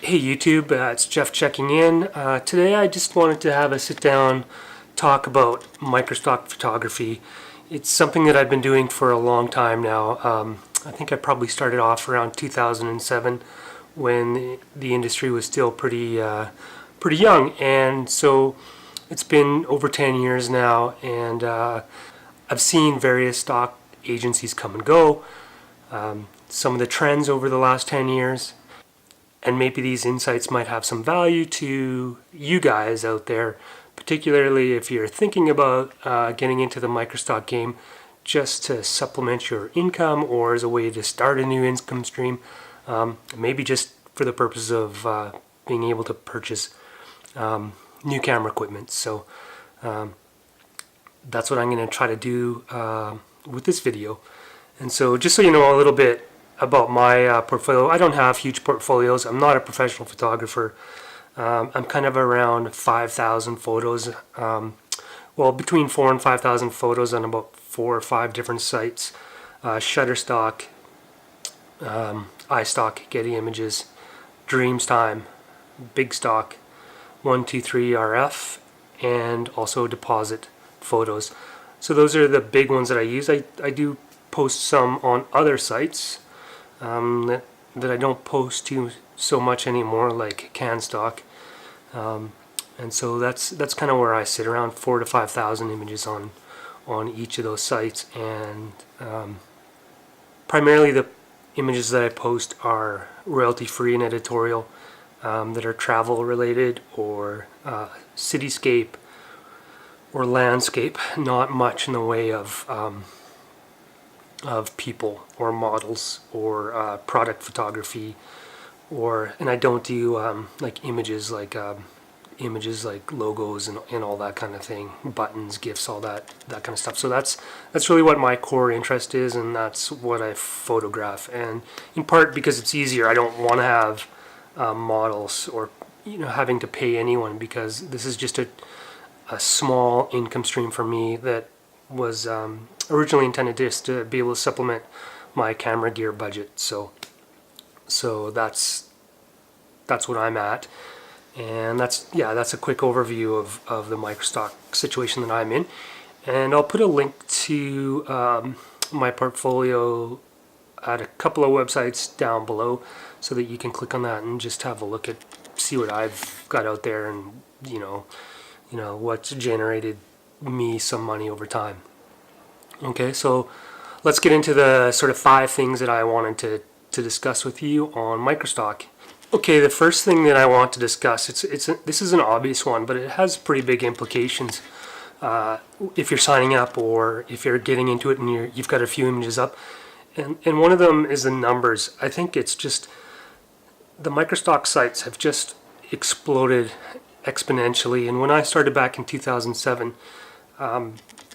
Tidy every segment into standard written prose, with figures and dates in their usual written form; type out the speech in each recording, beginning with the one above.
Hey YouTube, it's Jeff checking in. Today I just wanted to have a sit down talk about microstock photography. It's something that I've been doing for a long time now. I think I probably started off around 2007 when the industry was still pretty young, and so it's been over 10 years now, and I've seen various stock agencies come and go. Some of the trends over the last 10 years. And maybe these insights might have some value to you guys out there, particularly if you're thinking about getting into the microstock game just to supplement your income or as a way to start a new income stream, maybe just for the purpose of being able to purchase new camera equipment. So that's what I'm going to try to do with this video. And so just so you know a little bit about my portfolio. I don't have huge portfolios. I'm not a professional photographer. I'm kind of around 5,000 photos. Between 4,000 and 5,000 photos on about 4 or 5 different sites. Shutterstock, iStock, Getty Images, Dreamstime, Big Stock, 123RF, and also Deposit Photos. So those are the big ones that I use. I do post some on other sites. That I don't post to so much anymore, like CanStock, and so that's kind of where I sit, around 4,000 to 5,000 images on each of those sites, and primarily the images that I post are royalty-free and editorial, that are travel related or cityscape or landscape, not much in the way of people or models or product photography, and I don't do images like logos and all that kind of thing, buttons, GIFs, all that kind of stuff. So that's really what my core interest is, and that's what I photograph. And in part because it's easier, I don't want to have models or having to pay anyone, because this is just a small income stream for me that was originally intended just to be able to supplement my camera gear budget. So that's what I'm at, and that's a quick overview of the microstock situation that I'm in. And I'll put a link to my portfolio at a couple of websites down below, so that you can click on that and just have a look at, see what I've got out there, and what's generated me some money over time. Okay, so let's get into the sort of 5 things that I wanted to discuss with you on Microstock. Okay, the first thing that I want to discuss, this is an obvious one, but it has pretty big implications if you're signing up or if you're getting into it and you've got a few images up. And one of them is the numbers. I think it's just the Microstock sites have just exploded exponentially. And when I started back in 2007,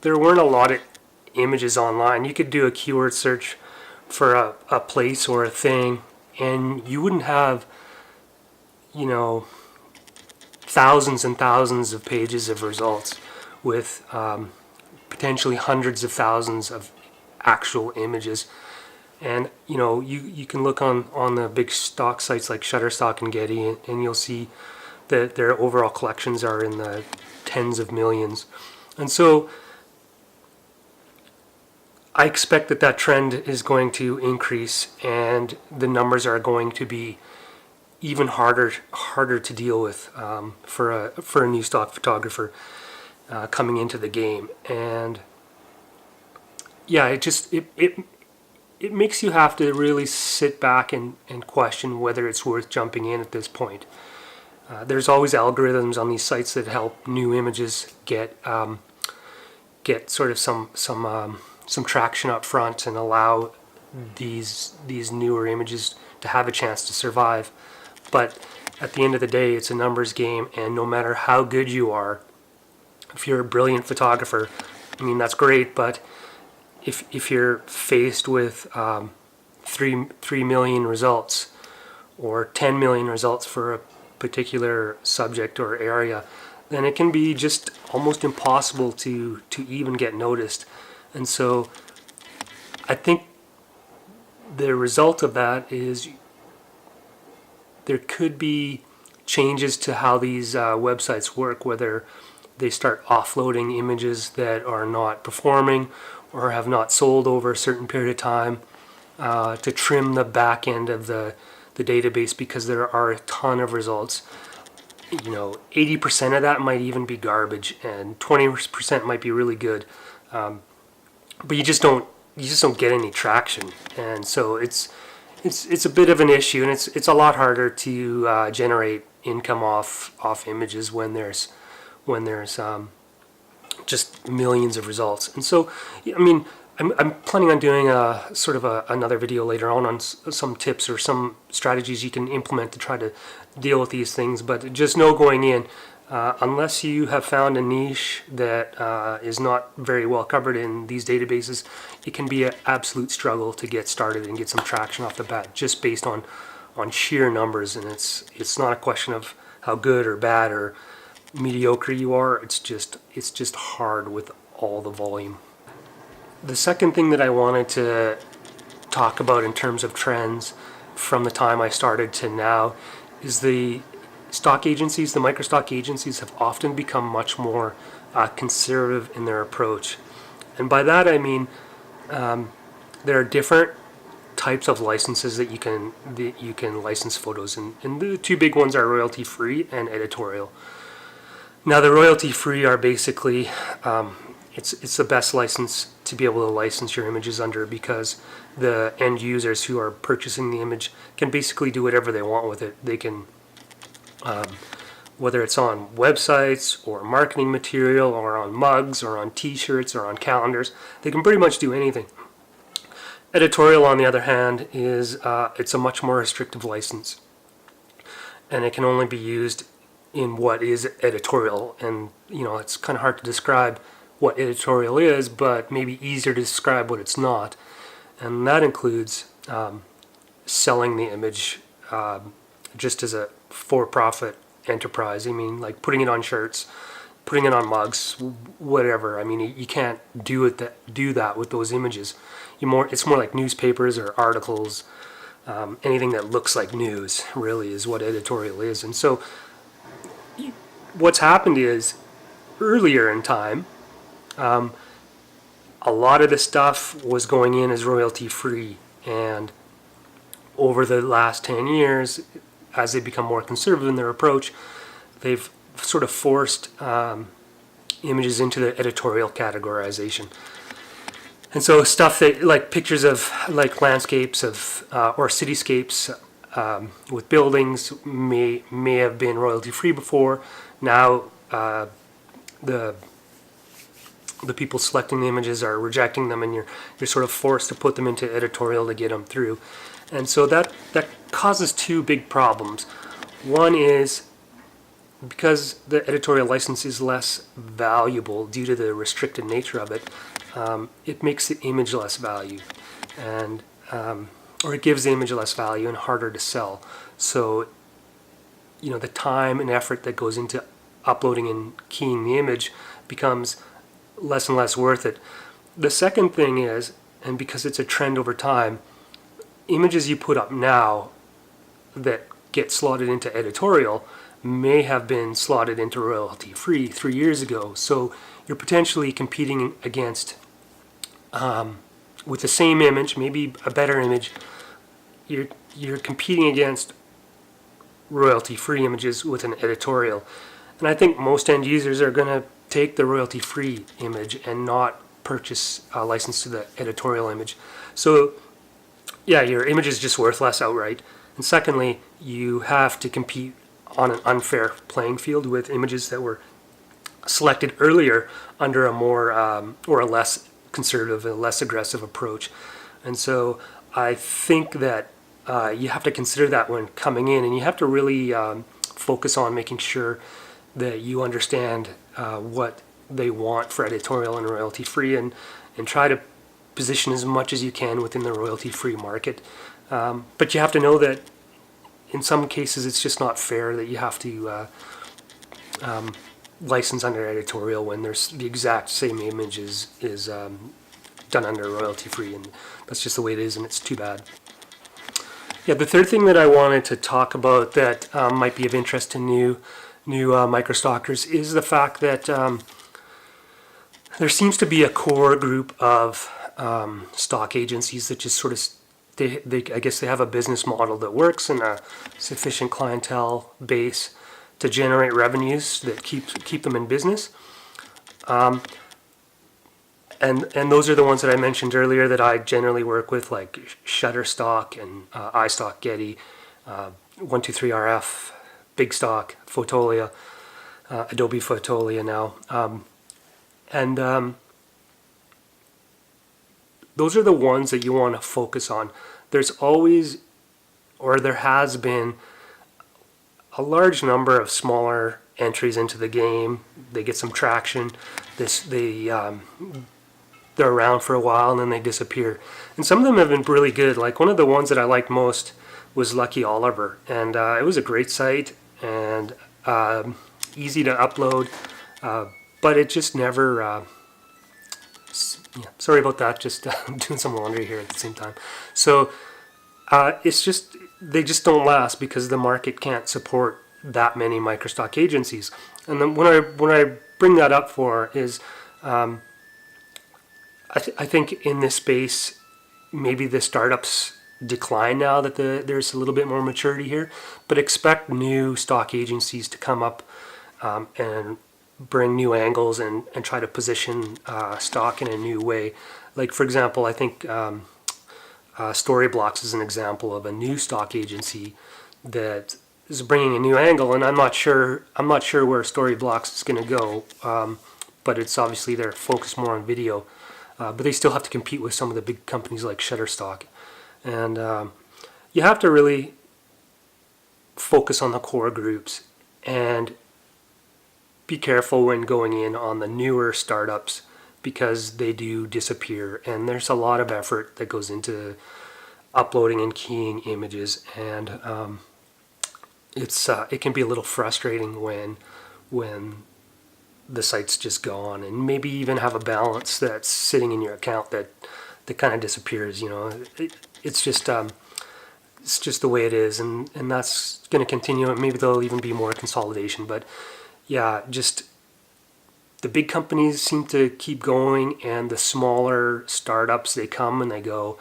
there weren't a lot of images online. You could do a keyword search for a place or a thing, and you wouldn't have thousands and thousands of pages of results with potentially hundreds of thousands of actual images. And you can look on the big stock sites like Shutterstock and Getty, and you'll see that their overall collections are in the tens of millions. And so I expect that trend is going to increase, and the numbers are going to be even harder to deal with for a new stock photographer coming into the game. And yeah, it makes you have to really sit back and question whether it's worth jumping in at this point. There's always algorithms on these sites that help new images get sort of some traction up front and allow these newer images to have a chance to survive. But at the end of the day, it's a numbers game, and no matter how good you are, if you're a brilliant photographer, I mean, that's great, but if you're faced with 3 million results or 10 million results for a particular subject or area, then it can be just almost impossible to even get noticed. And so I think the result of that is there could be changes to how these websites work, whether they start offloading images that are not performing or have not sold over a certain period of time, to trim the back end of the database, because there are a ton of results. 80% of that might even be garbage, and 20% might be really good, but you just don't get any traction, and so it's a bit of an issue, and it's a lot harder to generate income off images when there's just millions of results. And so, I mean, I'm planning on doing another video later on some tips or some strategies you can implement to try to deal with these things. But just know going in, unless you have found a niche that is not very well covered in these databases, it can be an absolute struggle to get started and get some traction off the bat, just based on sheer numbers. And it's not a question of how good or bad or mediocre you are. It's just hard with all the volume. The second thing that I wanted to talk about in terms of trends from the time I started to now is the stock agencies. The Microstock agencies have often become much more conservative in their approach, and by that I mean there are different types of licenses that you can license photos, and the two big ones are royalty free and editorial. Now, the royalty free are basically it's the best license to be able to license your images under, because the end users who are purchasing the image can basically do whatever they want with it. They can, whether it's on websites or marketing material or on mugs or on t-shirts or on calendars, they can pretty much do anything. Editorial, on the other hand, is it's a much more restrictive license, and it can only be used in what is editorial. And it's kind of hard to describe what editorial is, but maybe easier to describe what it's not, and that includes selling the image just as a for-profit enterprise. I mean, like putting it on shirts, putting it on mugs, whatever. I mean, you can't do that with those images. It's more like newspapers or articles. Anything that looks like news really is what editorial is. And so what's happened is, earlier in time, a lot of the stuff was going in as royalty free, and over the last 10 years, as they become more conservative in their approach, they've sort of forced images into the editorial categorization. And so stuff that, like pictures of like landscapes of or cityscapes with buildings may have been royalty free before. Now the people selecting the images are rejecting them, and you're sort of forced to put them into editorial to get them through. And so that causes two big problems. One is, because the editorial license is less valuable due to the restricted nature of it, it makes the image less value, and or it gives the image less value and harder to sell. So the time and effort that goes into uploading and keying the image becomes less and less worth it. The second thing is, and because it's a trend over time, images you put up now that get slotted into editorial may have been slotted into royalty free 3 years ago. So you're potentially competing against, with the same image, maybe a better image, you're competing against royalty free images with an editorial. And I think most end users are going to take the royalty free image and not purchase a license to the editorial image. So yeah, your image is just worth less outright. And secondly, you have to compete on an unfair playing field with images that were selected earlier under a more or a less conservative and less aggressive approach. And so I think that you have to consider that when coming in, and you have to really focus on making sure that you understand what they want for editorial and royalty free, and try to position as much as you can within the royalty free market. But you have to know that in some cases it's just not fair that you have to license under editorial when there's the exact same image is done under royalty free, and that's just the way it is, and it's too bad. Yeah, the third thing that I wanted to talk about that might be of interest to new Microstockers is the fact that there seems to be a core group of stock agencies that just sort of I guess they have a business model that works and a sufficient clientele base to generate revenues that keep them in business. And those are the ones that I mentioned earlier that I generally work with, like Shutterstock and iStock, Getty, 123RF, Big Stock, Fotolia, Adobe Fotolia now. And those are the ones that you want to focus on. There's always, or there has been, a large number of smaller entries into the game. They get some traction. They're around for a while and then they disappear. And some of them have been really good. Like one of the ones that I liked most was Lucky Oliver, and it was a great site and easy to upload, but it just never. Yeah, sorry about that. Just doing some laundry here at the same time. So it's just they just don't last because the market can't support that many Microstock agencies. And then when I bring that up for is. I think in this space, maybe the startups decline now that there's a little bit more maturity here, but expect new stock agencies to come up and bring new angles and try to position stock in a new way. Like, for example, I think Storyblocks is an example of a new stock agency that is bringing a new angle, and I'm not sure where Storyblocks is going to go, but it's obviously they're focused more on video. But they still have to compete with some of the big companies like Shutterstock. And you have to really focus on the core groups and be careful when going in on the newer startups because they do disappear. And there's a lot of effort that goes into uploading and keying images. And it can be a little frustrating when the site's just gone, and maybe even have a balance that's sitting in your account that kind of disappears. It's just the way it is, and that's going to continue. And maybe there'll even be more consolidation. But yeah, just the big companies seem to keep going, and the smaller startups, they come and they go.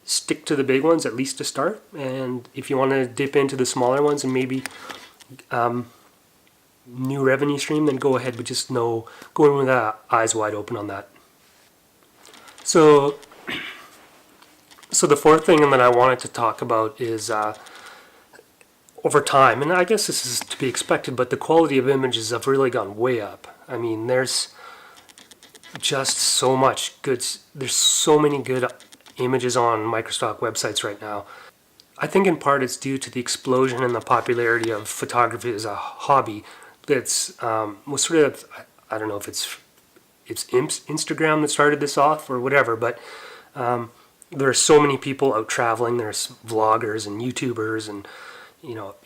Stick to the big ones at least to start, and if you want to dip into the smaller ones and maybe new revenue stream, then go ahead, but just go in with eyes wide open on that. So the fourth thing that I wanted to talk about is over time, and I guess this is to be expected, but the quality of images have really gone way up. I mean, there's just so much good, there's so many good images on Microstock websites right now. I think in part it's due to the explosion in the popularity of photography as a hobby. That's was sort of, I don't know if it's Instagram that started this off or whatever, but there are so many people out traveling. There's vloggers and YouTubers, and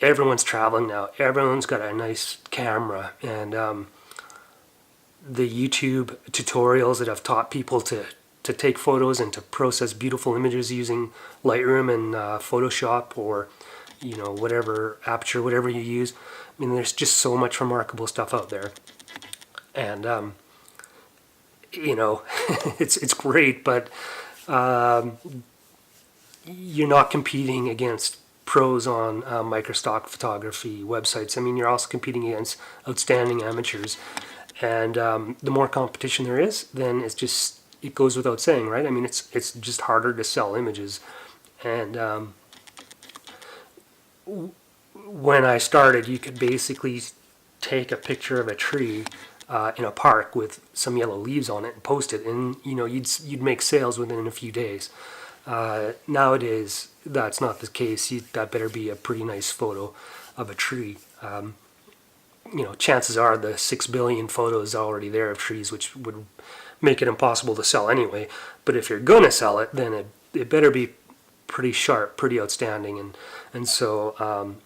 everyone's traveling now. Everyone's got a nice camera, and the YouTube tutorials that have taught people to take photos and to process beautiful images using Lightroom and Photoshop or whatever aperture, whatever you use. I mean, there's just so much remarkable stuff out there, and it's great, but you're not competing against pros on Microstock photography websites. I mean, you're also competing against outstanding amateurs, and the more competition there is, then it goes without saying, right? I mean, it's just harder to sell images, and when I started, you could basically take a picture of a tree in a park with some yellow leaves on it and post it, and you'd make sales within a few days. Nowadays, that's not the case. That better be a pretty nice photo of a tree. Chances are the 6 billion photos already there of trees, which would make it impossible to sell anyway. But if you're gonna sell it, then it better be pretty sharp, pretty outstanding, and so.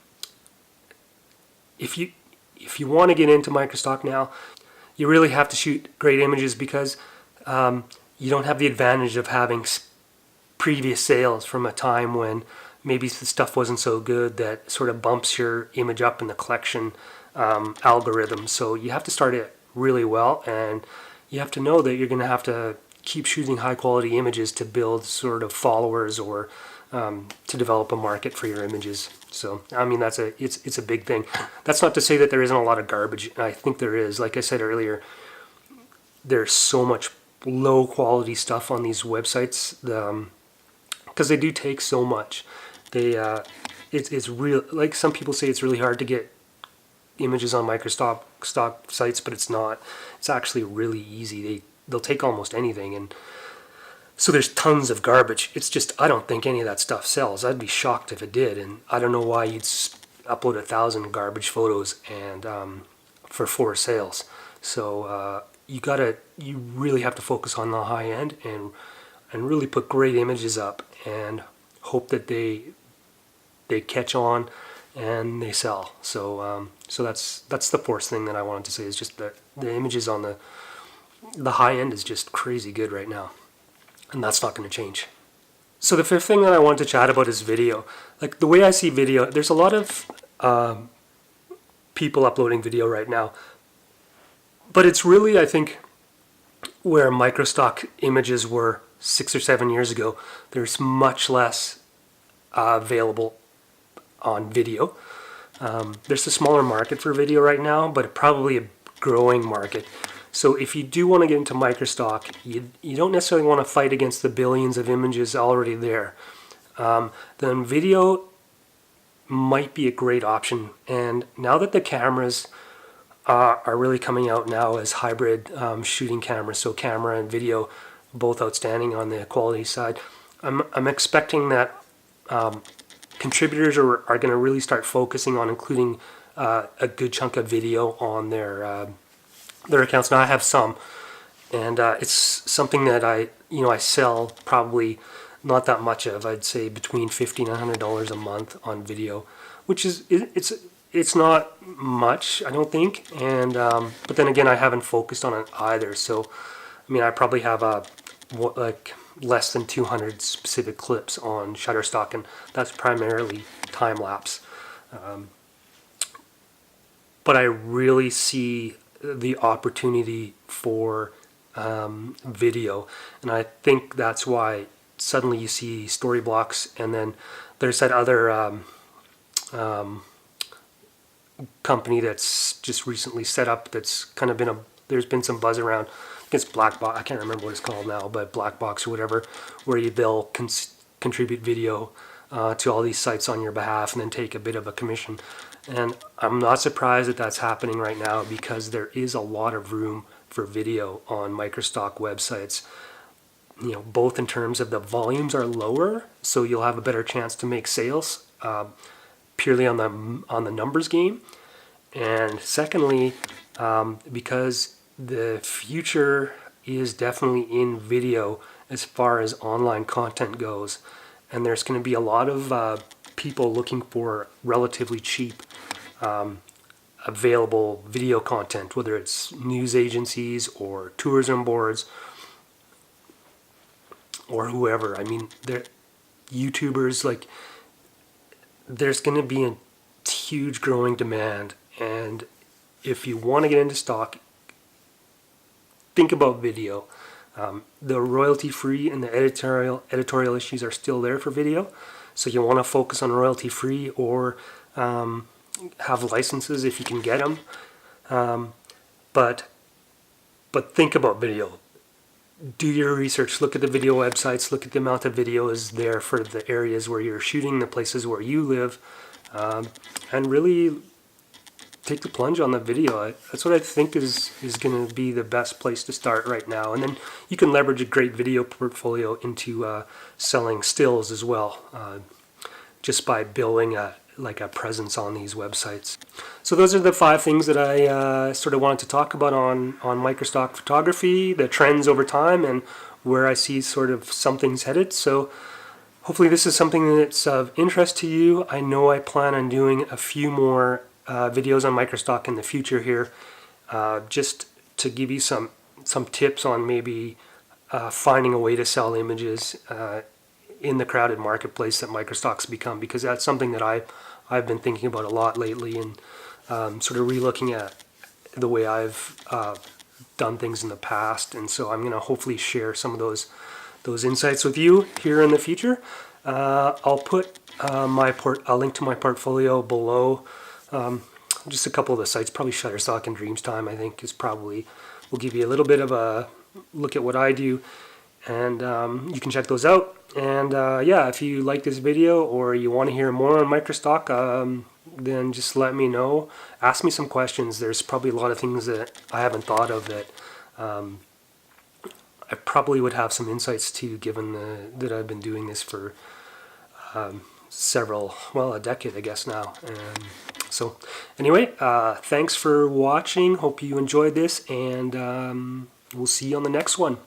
If you want to get into Microstock now, you really have to shoot great images because you don't have the advantage of having previous sales from a time when maybe the stuff wasn't so good that sort of bumps your image up in the collection algorithm. So you have to start it really well, and you have to know that you're going to have to keep shooting high quality images to build sort of followers or to develop a market for your images. So I mean, it's a big thing. That's not to say that there isn't a lot of garbage. I think there is. Like I said earlier, there's so much low quality stuff on these websites because they do take so much. It's real. Like some people say, it's really hard to get images on Microstock sites, but it's not. It's actually really easy. They'll take almost anything, and so there's tons of garbage. It's just, I don't think any of that stuff sells. I'd be shocked if it did, and I don't know why you'd upload 1,000 garbage photos and for 4 sales. So you really have to focus on the high end and really put great images up and hope that they catch on and they sell. So that's the fourth thing that I wanted to say, is just that the images on the high end is just crazy good right now, and that's not going to change. So the fifth thing that I wanted to chat about is video. Like the way I see video, there's a lot of people uploading video right now, but it's really, I think, where Microstock images were 6 or 7 years ago. There's much less available on video. There's a smaller market for video right now, but probably a growing market. So if you do want to get into Microstock, you don't necessarily want to fight against the billions of images already there. Then video might be a great option. And now that the cameras are really coming out now as hybrid shooting cameras, so camera and video both outstanding on the quality side, I'm expecting that contributors are going to really start focusing on including a good chunk of video on their accounts. Now I have some, and it's something that I sell probably not that much of. I'd say between $50 and $100 a month on video, which is it's not much, I don't think. And but then again, I haven't focused on it either. So I mean, I probably have like less than 200 specific clips on Shutterstock, and that's primarily time lapse. But I really see the opportunity for video, and I think that's why suddenly you see story blocks, and then there's that other company that's just recently set up that's kind of there's been some buzz around. I think it's Black Box, I can't remember what it's called now, but Black Box or whatever, where they'll contribute video to all these sites on your behalf and then take a bit of a commission. And I'm not surprised that that's happening right now, because there is a lot of room for video on Microstock websites. Both in terms of the volumes are lower, so you'll have a better chance to make sales purely on the numbers game. And secondly, because the future is definitely in video as far as online content goes, and there's going to be a lot of people looking for relatively cheap available video content, whether it's news agencies or tourism boards or whoever. I mean, YouTubers, like, there's going to be a huge growing demand, and if you want to get into stock, think about video. The royalty free and the editorial issues are still there for video, so you want to focus on royalty free or have licenses if you can get them. But think about video. Do your research. Look at the video websites. Look at the amount of videos there for the areas where you're shooting, the places where you live, and really take the plunge on the video. That's what I think is going to be the best place to start right now. And then you can leverage a great video portfolio into selling stills as well, just by building a presence on these websites. So those are the 5 things that I sort of wanted to talk about on Microstock photography, the trends over time, and where I see sort of something's headed. So hopefully this is something that's of interest to you. I know I plan on doing a few more videos on Microstock in the future here, just to give you some tips on maybe finding a way to sell images in the crowded marketplace that Microstock's become, because that's something that I've been thinking about a lot lately, and sort of relooking at the way I've done things in the past. And so I'm going to hopefully share some of those insights with you here in the future. I'll put a link to my portfolio below. Just a couple of the sites, probably Shutterstock and Dreamstime, I think will give you a little bit of a look at what I do, and you can check those out. And yeah, if you like this video or you want to hear more on Microstock, then just let me know. Ask me some questions. There's probably a lot of things that I haven't thought of that I probably would have some insights to, given that I've been doing this for a decade, I guess now. So anyway, thanks for watching. Hope you enjoyed this, and we'll see you on the next one.